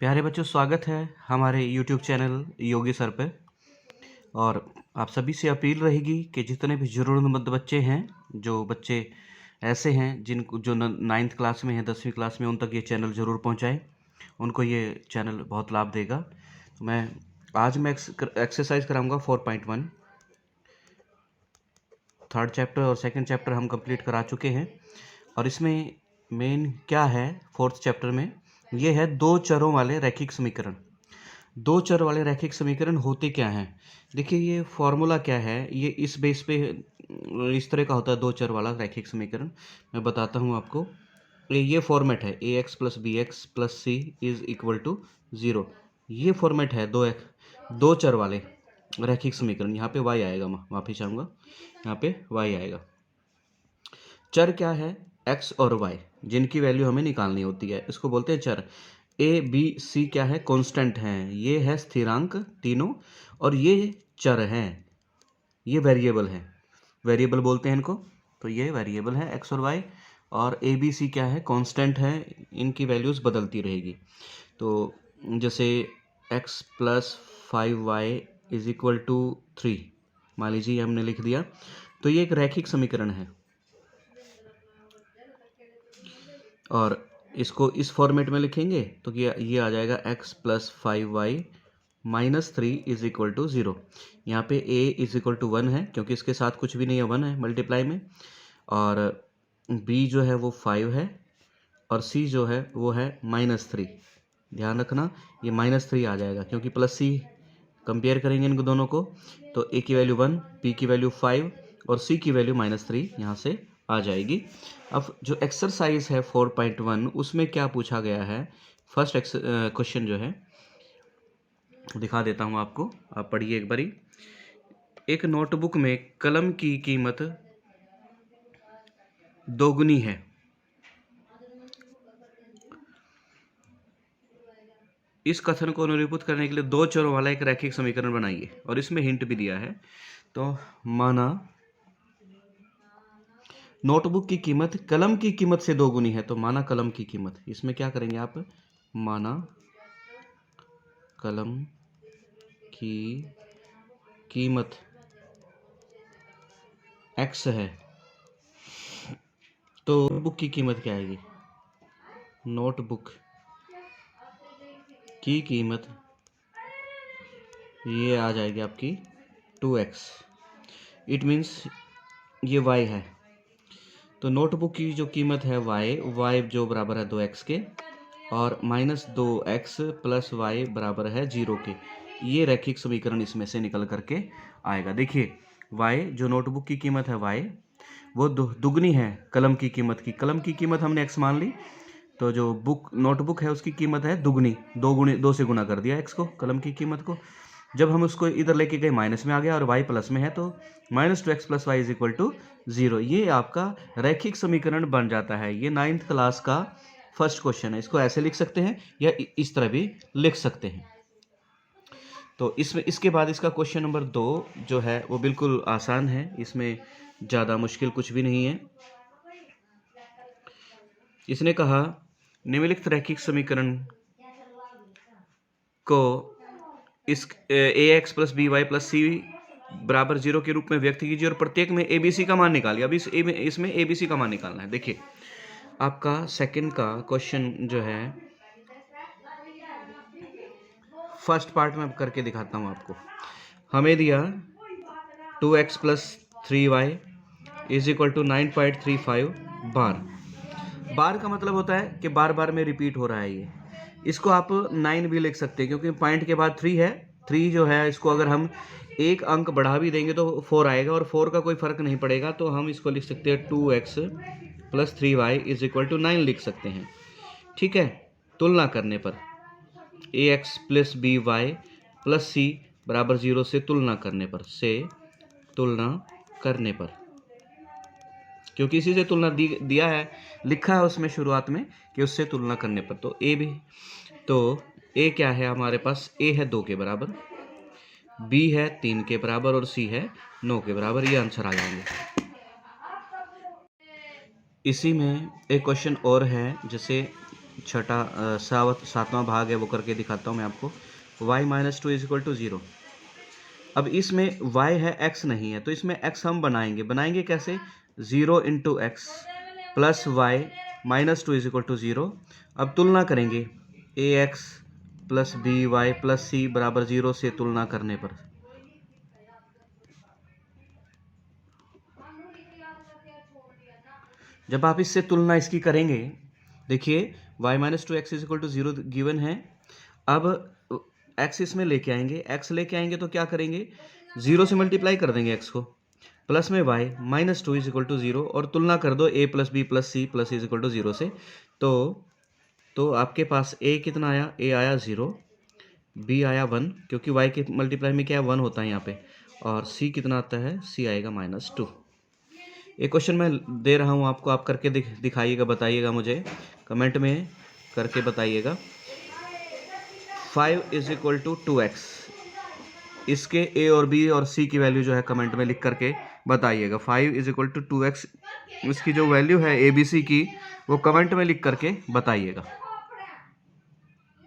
प्यारे बच्चों, स्वागत है हमारे YouTube चैनल योगी सर पे। और आप सभी से अपील रहेगी कि जितने भी ज़रूरतमंद बच्चे हैं, जो बच्चे ऐसे हैं जिनको जो 9th क्लास में हैं, 10वीं क्लास में, उन तक ये चैनल ज़रूर पहुंचाएं। उनको ये चैनल बहुत लाभ देगा। तो आज मैं एक्सरसाइज कराऊंगा 4.1। थर्ड चैप्टर और सेकंड चैप्टर हम कंप्लीट करा चुके हैं। और इसमें मेन क्या है, फोर्थ चैप्टर में ये है दो चरों वाले रैखिक समीकरण। दो चर वाले रैखिक समीकरण होते क्या हैं? देखिए, ये फॉर्मूला क्या है, ये इस बेस पे इस तरह का होता है दो चर वाला रैखिक समीकरण। मैं बताता हूँ आपको। ये फॉर्मेट है ax plus B X plus C is equal to 0। ये फॉर्मेट है दो चर वाले रैखिक समीकरण। यहाँ पे y आएगा, माफी चाहूँगा, यहाँ पे y आएगा। चर क्या है? x और y, जिनकी वैल्यू हमें निकालनी होती है, इसको बोलते हैं चर। ए बी सी क्या है? कांस्टेंट हैं। ये है स्थिरांक तीनों, और ये चर हैं, ये वेरिएबल हैं। वेरिएबल बोलते हैं इनको। तो ये वेरिएबल है x और y। और ए बी सी क्या है? कांस्टेंट है, इनकी वैल्यूज़ बदलती रहेगी। तो जैसे x plus 5y is equal to 3, मान लीजिए हमने लिख दिया, तो ये एक रैखिक समीकरण है। और इसको इस फॉर्मेट में लिखेंगे तो ये आ जाएगा x plus 5y minus 3 is equal to 0। यहाँ पे a इज इक्वल टू 1 है, क्योंकि इसके साथ कुछ भी नहीं है, 1 है मल्टीप्लाई में। और b जो है वो 5 है, और c जो है वो है -3। ध्यान रखना, ये -3 आ जाएगा, क्योंकि प्लस c कंपेयर करेंगे इनको दोनों को, तो a की वैल्यू 1, b की वैल्यू 5 और c की वैल्यू -3 यहाँ से आ जाएगी। अब जो एक्सरसाइज है 4.1, उसमें क्या पूछा गया है? फर्स्ट क्वेश्चन जो है दिखा देता हूँ आपको, आप पढ़िए एक बारी। एक नोटबुक में कलम की कीमत दोगुनी है। इस कथन को निरूपित करने के लिए दो चरों वाला एक रैखिक समीकरण बनाइए। और इसमें हिंट भी दिया है। तो माना नोटबुक की कीमत कलम की कीमत से दोगुनी है, तो माना कलम की कीमत, इसमें क्या करेंगे आप? माना कलम की कीमत x है, तो बुक की कीमत क्या आएगी? नोटबुक की कीमत ये आ जाएगी आपकी 2x। इट मीन्स ये y है, तो नोटबुक की जो कीमत है y जो बराबर है 2x के, और -2x प्लस y बराबर है 0 के। ये रैखिक समीकरण इसमें से निकल करके आएगा। देखिए, y जो नोटबुक की कीमत है y वो दुगनी है कलम की कीमत की। कलम की कीमत हमने x मान ली, तो जो नोटबुक है उसकी कीमत है दुगनी, 2 से गुना कर दिया x को, कलम की कीमत को। जब हम उसको इधर लेके गए माइनस में आ गया, और y प्लस में है, तो -2x plus Y is equal to 0। ये आपका रैखिक समीकरण बन जाता है। ये 9th क्लास का फर्स्ट क्वेश्चन है। इसको ऐसे लिख सकते हैं या इस तरह भी लिख सकते हैं। तो इसके बाद इसका क्वेश्चन नंबर 2 जो है वो बिल्कुल आसान है, इसमें ज़्यादा मुश्किल कुछ भी नहीं है। इसने कहा निम्नलिखित रैखिक समीकरण को इस ax plus B Y plus C बराबर 0 के रूप में व्यक्त कीजिए और प्रत्येक में abc का मान निकालिए। अब इसमें abc का मान निकालना है। देखिए, आपका सेकंड का क्वेश्चन जो है, फर्स्ट पार्ट में करके दिखाता हूं आपको। हमें दिया 2x plus 3y is equal to 9.35 bar. Bar का मतलब होता है कि बार बार में रिपीट हो रहा है। ये इसको आप 9 भी लिख सकते हैं, क्योंकि पॉइंट के बाद 3 है। 3 जो है, इसको अगर हम एक अंक बढ़ा भी देंगे तो 4 आएगा, और 4 का कोई फर्क नहीं पड़ेगा। तो हम इसको लिख सकते हैं 2x plus 3y is equal to 9 लिख सकते हैं। ठीक है, तुलना करने पर ax plus B Y plus C बराबर 0 से तुलना करने पर, क्योंकि इसी से तुलना दिया है, लिखा है उसमें शुरुआत में कि उससे तुलना करने पर। तो ए क्या है हमारे पास? ए है 2 के बराबर, बी है 3 के बराबर, और सी है 9 के बराबर। ये आंसर आ जाएंगे। इसी में एक क्वेश्चन और है, जैसे छठा सातवां भाग है वो करके दिखाता हूँ मैं आपको। y minus two is equal to 0। अब इसमें y है, x नहीं है, तो इसमें x हम बनाएंगे कैसे? 0 into X plus Y minus two is equal to 0। अब तुलना करेंगे A X plus B Y plus C बराबर 0 से तुलना करने पर जब आप इससे तुलना इसकी करेंगे, देखिए y minus two X is equal to 0 given है। अब x इसमें लेके आएंगे, x लेके आएंगे तो क्या करेंगे? 0 से मल्टीप्लाई कर देंगे x को, प्लस में y minus two is equal to 0 और तुलना कर दो a plus B plus C plus is equal to 0 से। तो आपके पास a कितना आया? a आया 0, b आया 1, क्योंकि y के मल्टीप्लाई में क्या है? 1 होता है यहाँ पे, और c कितना आता है? c आएगा -2। एक क्वेश्चन मैं दे रहा हूँ आपको, आप करके दिखाइएगा, बताइएगा मुझे, कमेंट में करके बताइएगा। 5 इज इक्वल टू 2x, इसके a और b और c की वैल्यू जो है कमेंट में लिख करके बताइएगा। 5 इज इक्वल टू 2x, इसकी जो वैल्यू है a b c की वो कमेंट में लिख करके बताइएगा।